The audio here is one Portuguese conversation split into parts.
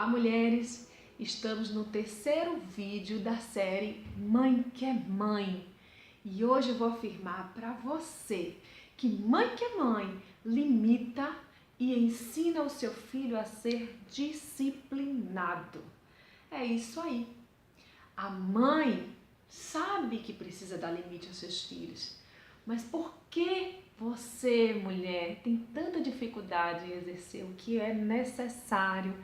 Olá, mulheres! Estamos no terceiro vídeo da série Mãe que é Mãe. E hoje eu vou afirmar para você que mãe que é mãe limita e ensina o seu filho a ser disciplinado. É isso aí. A mãe sabe que precisa dar limite aos seus filhos, mas por que você, mulher, tem tanta dificuldade em exercer o que é necessário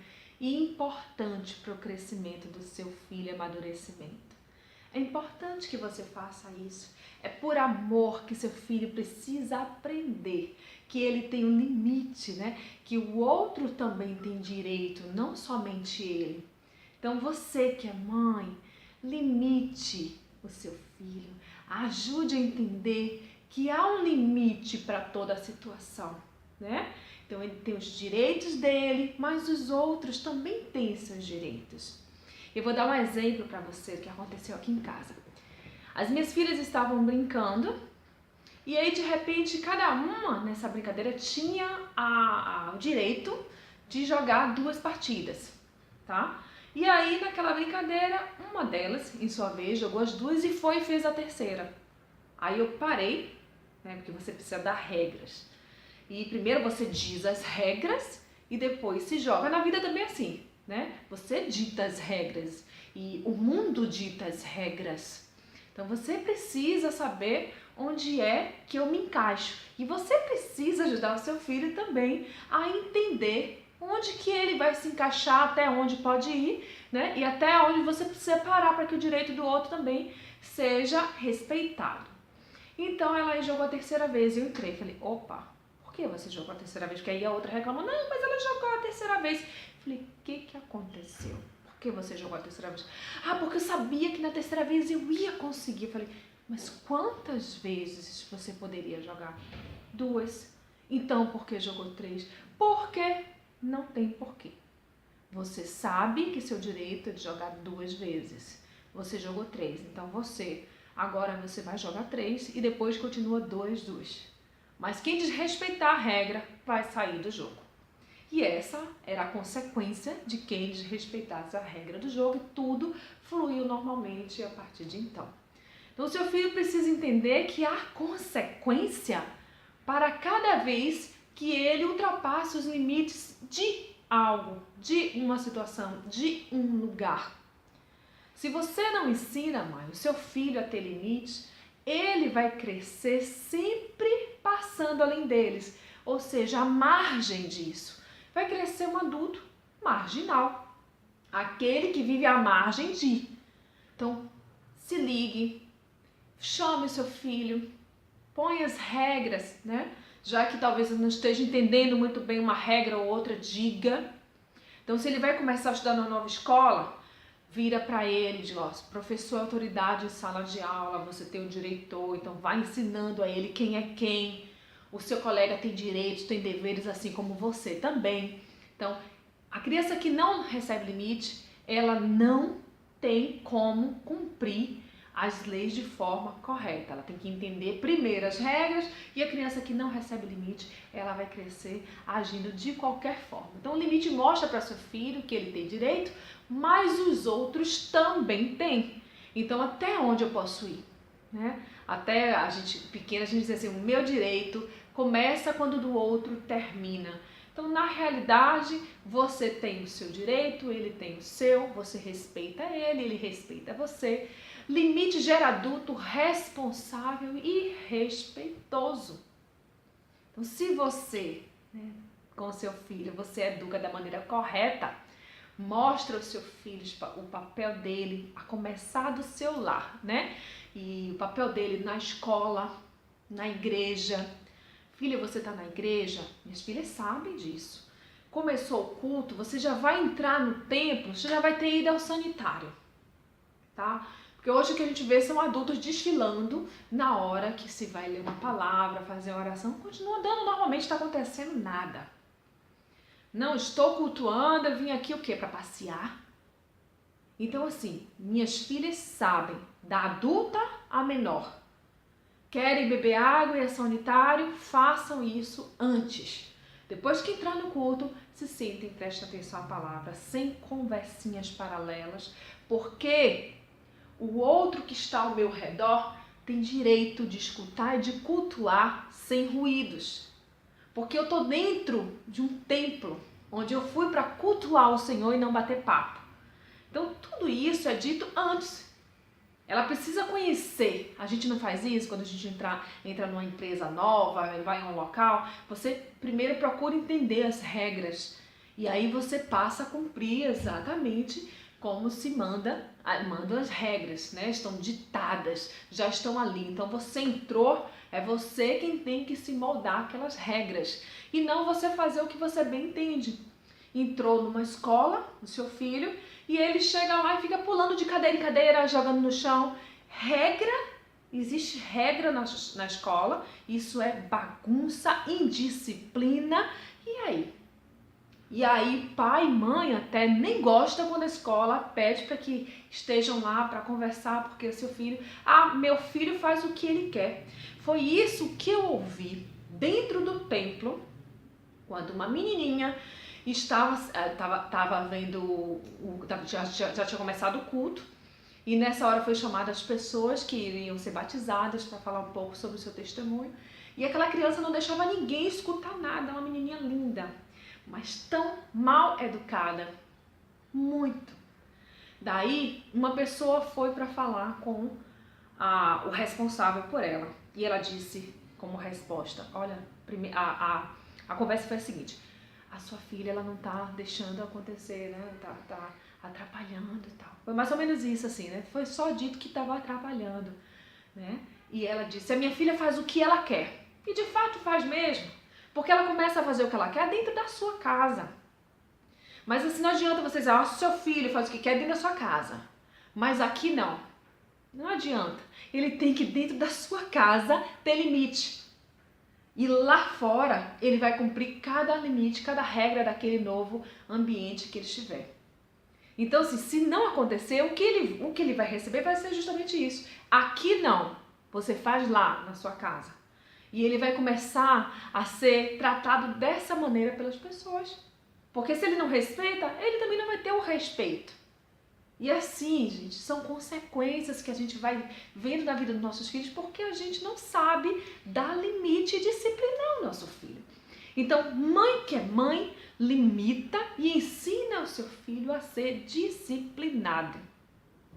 e importante para o crescimento do seu filho e amadurecimento? É importante que você faça isso. É por amor que seu filho precisa aprender que ele tem um limite, né? Que o outro também tem direito, não somente ele. Então você que é mãe, limite o seu filho, ajude a entender que há um limite para toda a situação, né? Então ele tem os direitos dele, mas os outros também têm seus direitos. Eu vou dar um exemplo para você que aconteceu aqui em casa. As minhas filhas estavam brincando e aí de repente cada uma nessa brincadeira tinha o direito de jogar 2 partidas, tá? E aí naquela brincadeira, uma delas, em sua vez, jogou as 2 e fez a terceira. Aí eu parei, né, porque você precisa dar regras. E primeiro você diz as regras e depois se joga. Na vida também é assim, né? Você dita as regras e o mundo dita as regras. Então você precisa saber onde é que eu me encaixo. E você precisa ajudar o seu filho também a entender onde que ele vai se encaixar, até onde pode ir, né? E até onde você precisa parar para que o direito do outro também seja respeitado. Então ela jogou a terceira vez e eu entrei. Falei, opa, por que você jogou a terceira vez? Porque aí a outra reclamou, não, mas ela jogou a terceira vez. Falei, o que aconteceu? Por que você jogou a terceira vez? Ah, porque eu sabia que na terceira vez eu ia conseguir. Falei, mas quantas vezes você poderia jogar? 2. Então por que jogou 3? Porque não tem porquê. Você sabe que seu direito é de jogar 2 vezes. Você jogou 3, então agora você vai jogar 3 e depois continua 2, 2. Mas quem desrespeitar a regra vai sair do jogo. E essa era a consequência de quem desrespeitasse a regra do jogo e tudo fluiu normalmente a partir de então. Então o seu filho precisa entender que há consequência para cada vez que ele ultrapassa os limites de algo, de uma situação, de um lugar. Se você não ensina, mãe, o seu filho a ter limites, ele vai crescer sempre passando além deles, ou seja, à margem disso. Vai crescer um adulto marginal, aquele que vive à margem de. Então, se ligue, chame o seu filho, põe as regras, né? Já que talvez ele não esteja entendendo muito bem uma regra ou outra, diga. Então, se ele vai começar a estudar numa nova escola, vira para ele e diz, ó, professor é autoridade em sala de aula, você tem o diretor, então vai ensinando a ele quem é quem. O seu colega tem direitos, tem deveres, assim como você também. Então, a criança que não recebe limite, ela não tem como cumprir as leis de forma correta. Ela tem que entender primeiro as regras e a criança que não recebe limite, ela vai crescer agindo de qualquer forma. Então o limite mostra para seu filho que ele tem direito, mas os outros também têm. Então até onde eu posso ir? Né? Até a gente pequena, a gente diz assim, o meu direito começa quando o do outro termina. Então, na realidade, você tem o seu direito, ele tem o seu, você respeita ele respeita você. Limite gera adulto responsável e respeitoso. Então, se você, né, com o seu filho, você educa da maneira correta, mostra ao seu filho o papel dele, a começar do seu lar, né? E o papel dele na escola, na igreja. Filha, você está na igreja? Minhas filhas sabem disso. Começou o culto, você já vai entrar no templo, você já vai ter ido ao sanitário, tá? Porque hoje o que a gente vê são adultos desfilando na hora que se vai ler uma palavra, fazer uma oração, continua dando, normalmente está acontecendo nada. Não estou cultuando, eu vim aqui o quê? Para passear? Então assim, minhas filhas sabem, da adulta à menor. Querem beber água e é sanitário? Façam isso antes. Depois que entrar no culto, se sentem, prestem atenção à palavra, sem conversinhas paralelas, porque o outro que está ao meu redor tem direito de escutar e de cultuar sem ruídos. Porque eu estou dentro de um templo, onde eu fui para cultuar o Senhor e não bater papo. Então, tudo isso é dito antes. Ela precisa conhecer. A gente não faz isso quando a gente entra numa empresa nova, vai em um local. Você primeiro procura entender as regras. E aí você passa a cumprir exatamente como se mandam as regras, né? Estão ditadas, já estão ali. Então você entrou, é você quem tem que se moldar aquelas regras. E não você fazer o que você bem entende. Entrou numa escola, o seu filho, e ele chega lá e fica pulando de cadeira em cadeira, jogando no chão. Regra, existe regra na escola, isso é bagunça, indisciplina. E aí pai e mãe até nem gostam quando a escola pede para que estejam lá para conversar, porque o seu filho, meu filho faz o que ele quer. Foi isso que eu ouvi dentro do templo, quando uma menininha estava vendo, já tinha começado o culto, e nessa hora foi chamada as pessoas que iriam ser batizadas para falar um pouco sobre o seu testemunho, e aquela criança não deixava ninguém escutar nada, uma menininha linda, mas tão mal educada, muito. Daí uma pessoa foi para falar com o responsável por ela, e ela disse como resposta, olha, a conversa foi a seguinte: a sua filha, ela não tá deixando acontecer, né? Tá atrapalhando e tal. Foi mais ou menos isso, assim, né? Foi só dito que estava atrapalhando, né? E ela disse, a minha filha faz o que ela quer. E de fato faz mesmo. Porque ela começa a fazer o que ela quer dentro da sua casa. Mas assim, não adianta você dizer, seu filho faz o que quer dentro da sua casa. Mas aqui não. Não adianta. Ele tem que, dentro da sua casa, ter limite. E lá fora, ele vai cumprir cada limite, cada regra daquele novo ambiente que ele estiver. Então, assim, se não acontecer, o que ele vai receber vai ser justamente isso. Aqui não, você faz lá na sua casa. E ele vai começar a ser tratado dessa maneira pelas pessoas. Porque se ele não respeita, ele também não vai ter o respeito. E assim, gente, são consequências que a gente vai vendo na vida dos nossos filhos porque a gente não sabe dar limite e disciplinar o nosso filho. Então, mãe que é mãe, limita e ensina o seu filho a ser disciplinado.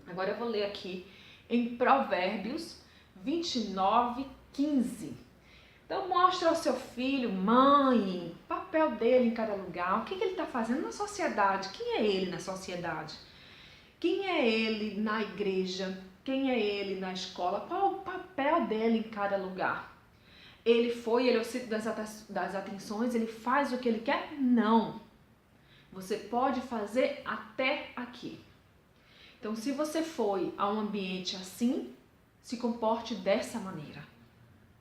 Agora eu vou ler aqui em Provérbios 29:15. Então, mostra ao seu filho, mãe, o papel dele em cada lugar, o que ele está fazendo na sociedade, quem é ele na sociedade? Quem é ele na igreja? Quem é ele na escola? Qual o papel dele em cada lugar? Ele é o centro das atenções, ele faz o que ele quer? Não. Você pode fazer até aqui. Então, se você foi a um ambiente assim, se comporte dessa maneira.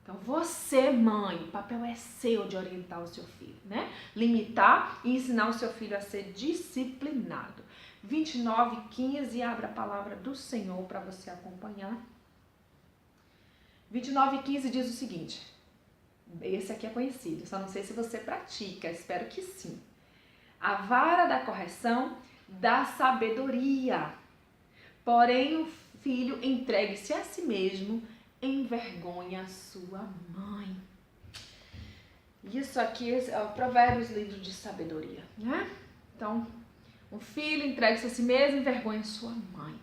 Então, você, mãe, o papel é seu de orientar o seu filho, né? Limitar e ensinar o seu filho a ser disciplinado. 29:15, abra a palavra do Senhor para você acompanhar. 29:15 diz o seguinte, esse aqui é conhecido, só não sei se você pratica, espero que sim. A vara da correção dá sabedoria, porém o filho entregue-se a si mesmo, envergonha sua mãe. Isso aqui é o Provérbios, livro de sabedoria, né? Então, um filho entregue-se a si mesmo, envergonha sua mãe.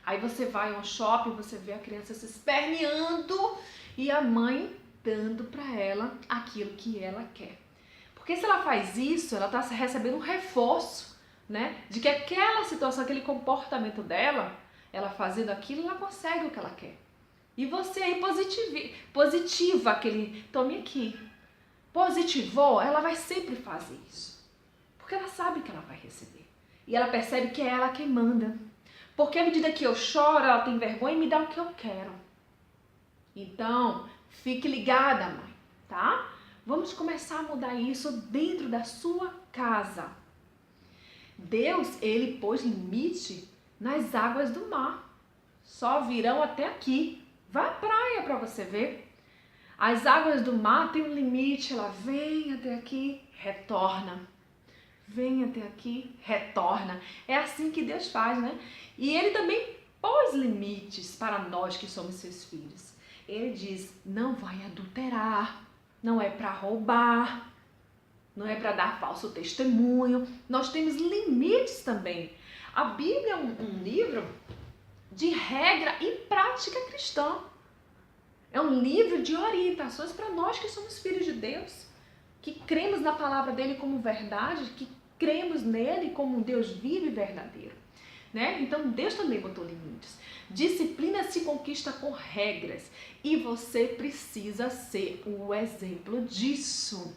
Aí você vai ao shopping, você vê a criança se esperneando e a mãe dando para ela aquilo que ela quer. Porque se ela faz isso, ela está recebendo um reforço, né? De que aquela situação, aquele comportamento dela, ela fazendo aquilo, ela consegue o que ela quer. E você aí positiva aquele, tome aqui. Positivou, ela vai sempre fazer isso. Porque ela sabe que ela vai receber. E ela percebe que é ela quem manda. Porque à medida que eu choro, ela tem vergonha e me dá o que eu quero. Então, fique ligada, mãe, tá? Vamos começar a mudar isso dentro da sua casa. Deus, ele pôs limite nas águas do mar. Só virão até aqui. Vá à praia para você ver. As águas do mar têm um limite, ela vem até aqui retorna. Vem até aqui, retorna. É assim que Deus faz, né? E Ele também pôs limites para nós que somos seus filhos. Ele diz, não vai adulterar, não é para roubar, não é para dar falso testemunho. Nós temos limites também. A Bíblia é um livro de regra e prática cristã. É um livro de orientações para nós que somos filhos de Deus, que cremos na palavra dele como verdade, que cremos nele como um Deus vivo e verdadeiro, né? Então Deus também botou limites. Disciplina se conquista com regras e você precisa ser o exemplo disso.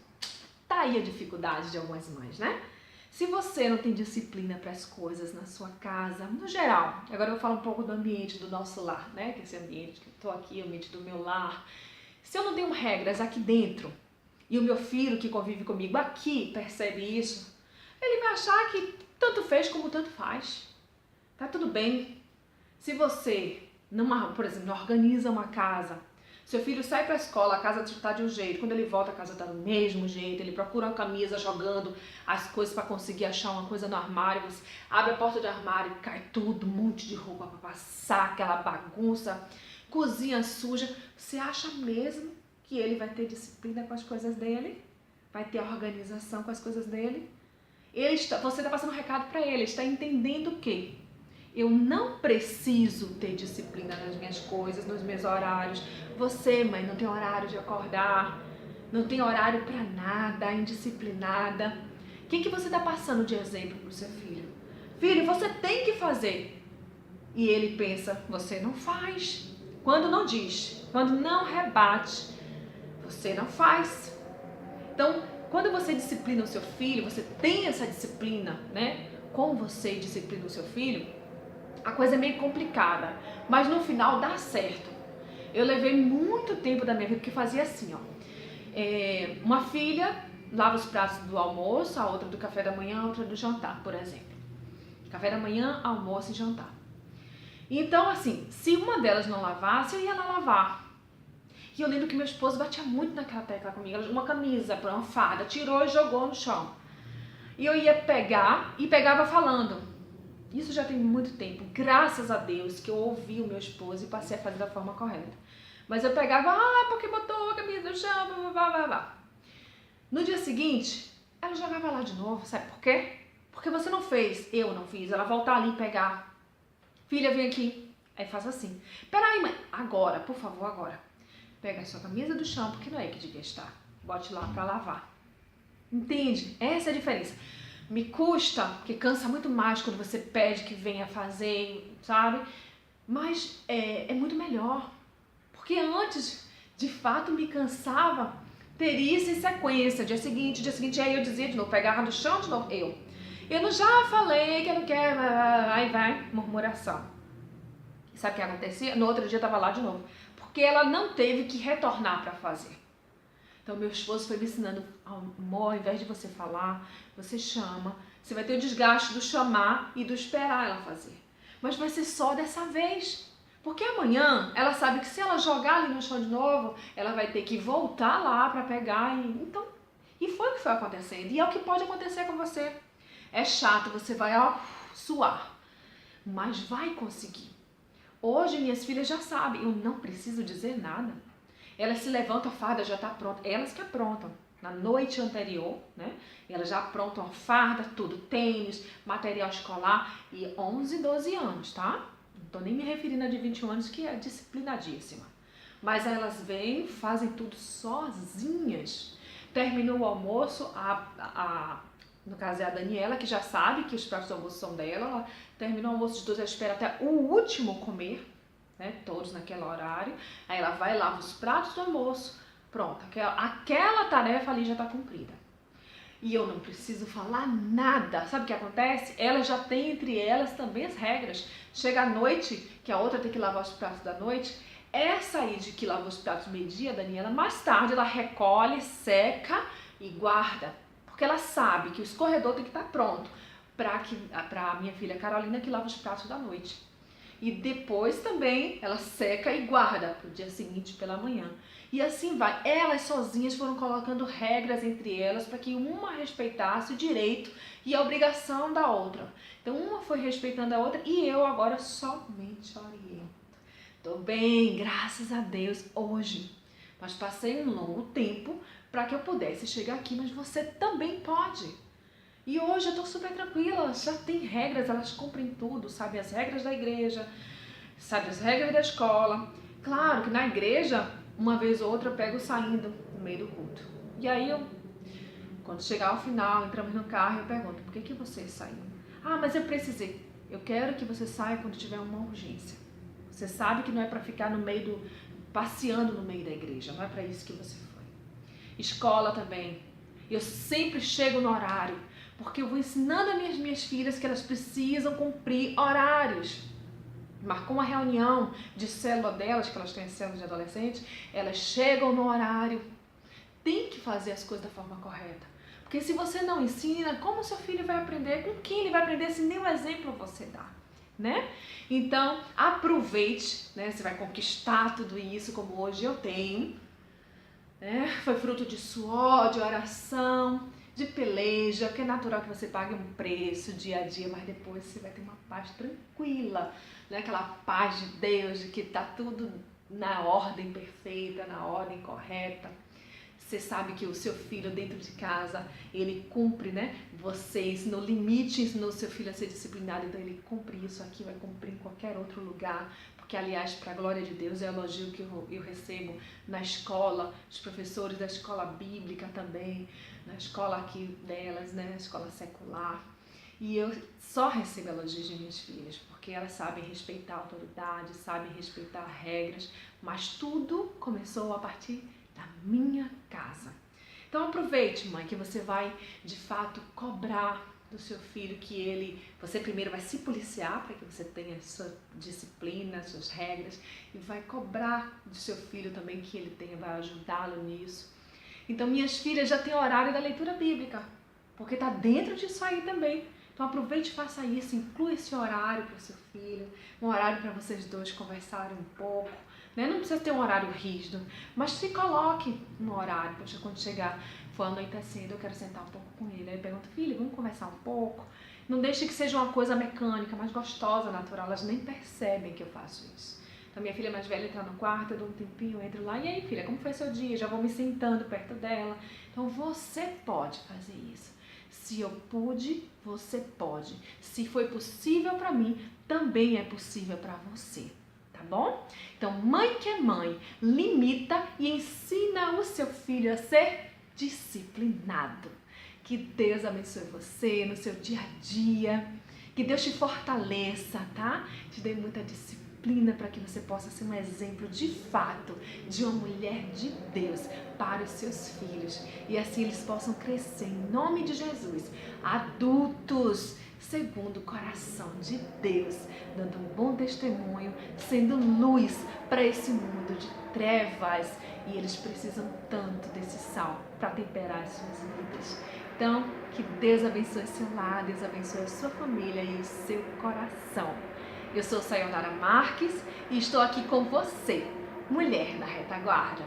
Tá aí a dificuldade de algumas mães, né? Se você não tem disciplina para as coisas na sua casa, no geral, agora eu vou falar um pouco do ambiente do nosso lar, né? Que é esse ambiente que eu tô aqui, o ambiente do meu lar. Se eu não tenho regras aqui dentro e o meu filho que convive comigo aqui percebe isso, ele vai achar que tanto fez como tanto faz. Tá tudo bem. Se você, por exemplo, não organiza uma casa, seu filho sai para a escola, a casa está de um jeito, quando ele volta a casa está do mesmo jeito, ele procura uma camisa jogando as coisas para conseguir achar uma coisa no armário, você abre a porta do armário, cai tudo, um monte de roupa para passar, aquela bagunça, cozinha suja. Você acha mesmo que ele vai ter disciplina com as coisas dele? Vai ter organização com as coisas dele? Você está passando um recado para ele, está entendendo o quê? Eu não preciso ter disciplina nas minhas coisas, nos meus horários. Você, mãe, não tem horário de acordar, não tem horário para nada, indisciplinada. O que você está passando de exemplo para o seu filho? Filho, você tem que fazer. E ele pensa, você não faz. Quando não diz, quando não rebate, você não faz. Então, quando você disciplina o seu filho, você tem essa disciplina, né? Com você disciplina o seu filho, a coisa é meio complicada, mas no final dá certo. Eu levei muito tempo da minha vida, porque fazia assim, ó. Uma filha lava os pratos do almoço, a outra do café da manhã, a outra do jantar, por exemplo. Café da manhã, almoço e jantar. Então, assim, se uma delas não lavasse, eu ia lá lavar. E eu lembro que meu esposo batia muito naquela tecla comigo. Uma camisa, uma farda, tirou e jogou no chão. E eu ia pegar e pegava falando. Isso já tem muito tempo, graças a Deus que eu ouvi o meu esposo e passei a fazer da forma correta. Mas eu pegava, porque botou a camisa no chão, blá, blá, blá. No dia seguinte, ela jogava lá de novo, sabe por quê? Porque você não fez, eu não fiz, ela voltar ali e pegar. Filha, vem aqui. Aí faz assim. Peraí, mãe, agora, por favor, agora. Pega a sua camisa do chão, porque não é que devia estar. Bote lá pra lavar. Entende? Essa é a diferença. Me custa, porque cansa muito mais quando você pede que venha fazer, sabe? Mas é muito melhor. Porque antes, de fato, me cansava ter isso em sequência. Dia seguinte, aí eu dizia de novo, pegava do chão de novo, eu não já falei que eu não quero, aí vai, murmuração. Sabe o que acontecia? No outro dia eu tava lá de novo. Porque ela não teve que retornar para fazer. Então, meu esposo foi me ensinando, amor, ao invés de você falar, você chama. Você vai ter o desgaste do chamar e do esperar ela fazer. Mas vai ser só dessa vez. Porque amanhã, ela sabe que se ela jogar ali no chão de novo, ela vai ter que voltar lá para pegar. E foi o que foi acontecendo. E é o que pode acontecer com você. É chato, você vai suar. Mas vai conseguir. Hoje, minhas filhas já sabem, eu não preciso dizer nada. Elas se levantam, a farda já está pronta. Elas que aprontam. Na noite anterior, né? Elas já aprontam a farda, tudo. Tênis, material escolar. E 11, 12 anos, tá? Não estou nem me referindo a de 21 anos, que é disciplinadíssima. Mas elas vêm, fazem tudo sozinhas. Terminou o almoço, no caso é a Daniela, que já sabe que os pratos do almoço são dela. Ela terminou o almoço de 12, ela espera até o último comer. Né, todos naquele horário, aí ela vai lá os pratos do almoço, pronto, aquela tarefa ali já está cumprida. E eu não preciso falar nada, sabe o que acontece? Elas já têm entre elas também as regras. Chega à noite, que a outra tem que lavar os pratos da noite, essa aí de que lava os pratos meio-dia, Daniela, mais tarde ela recolhe, seca e guarda, porque ela sabe que o escorredor tem que estar pronto para a minha filha Carolina que lava os pratos da noite. e depois também ela seca e guarda para o dia seguinte pela manhã. E assim vai. Elas sozinhas foram colocando regras entre elas para que uma respeitasse o direito e a obrigação da outra. Então uma foi respeitando a outra e eu agora somente oriento. Estou bem, graças a Deus, hoje. Mas passei um longo tempo para que eu pudesse chegar aqui, mas você também pode. E hoje eu estou super tranquila, já tem regras, elas cumprem tudo, sabe? As regras da igreja, sabe? As regras da escola. Claro que na igreja, uma vez ou outra eu pego saindo no meio do culto. E aí quando chegar ao final, entramos no carro, eu pergunto, por que você saiu? Ah, mas eu precisei. Eu quero que você saia quando tiver uma urgência. Você sabe que não é para ficar passeando no meio da igreja, não é para isso que você foi. Escola também. Eu sempre chego no horário, porque eu vou ensinando as minhas filhas que elas precisam cumprir horários. Marcou uma reunião de célula delas, que elas têm célula de adolescente, elas chegam no horário. Tem que fazer as coisas da forma correta. Porque se você não ensina, como seu filho vai aprender? Com quem ele vai aprender se nem um exemplo você dá? Né? Então, aproveite, né? Você vai conquistar tudo isso como hoje eu tenho. Né? Foi fruto de suor, de oração, de peleja, porque é natural que você pague um preço dia a dia, mas depois você vai ter uma paz tranquila, né? Aquela paz de Deus, de que está tudo na ordem perfeita, na ordem correta. Você sabe que o seu filho dentro de casa, ele cumpre, né? Você ensinou limite, ensinou o seu filho a ser disciplinado, então ele cumpre isso aqui, vai cumprir em qualquer outro lugar. Porque, aliás, para a glória de Deus, é o elogio que eu recebo na escola, os professores da escola bíblica também, na escola aqui delas, né? Na escola secular. E eu só recebo elogios de minhas filhas, porque elas sabem respeitar a autoridade, sabem respeitar regras, mas tudo começou a partir da minha casa. Então aproveite, mãe, que você vai de fato cobrar do seu filho você primeiro vai se policiar para que você tenha sua disciplina, suas regras, e vai cobrar do seu filho também que ele vai ajudá-lo nisso. Então minhas filhas já têm horário da leitura bíblica, porque está dentro disso aí também. Então aproveite e faça isso, inclua esse horário para o seu filho, um horário para vocês dois conversarem um pouco. Né? Não precisa ter um horário rígido, mas se coloque no horário. Poxa, quando chegar, for anoitecendo, eu quero sentar um pouco com ele. Aí eu pergunto, filho, vamos conversar um pouco? Não deixe que seja uma coisa mecânica, mas gostosa, natural. Elas nem percebem que eu faço isso. Então minha filha mais velha entra no quarto, eu dou um tempinho, eu entro lá. E aí, filha, como foi seu dia? Já vou me sentando perto dela. Então você pode fazer isso. Se eu pude, você pode. Se foi possível para mim, também é possível para você. Tá bom? Então, mãe que é mãe, limita e ensina o seu filho a ser disciplinado. Que Deus abençoe você no seu dia a dia. Que Deus te fortaleça, tá? Te dê muita disciplina para que você possa ser um exemplo de fato de uma mulher de Deus para os seus filhos. E assim eles possam crescer em nome de Jesus. Adultos segundo o coração de Deus, dando um bom testemunho, sendo luz para esse mundo de trevas. E eles precisam tanto desse sal para temperar as suas vidas. Então, que Deus abençoe seu lar, Deus abençoe a sua família e o seu coração. Eu sou Sayonara Marques e estou aqui com você, mulher da retaguarda.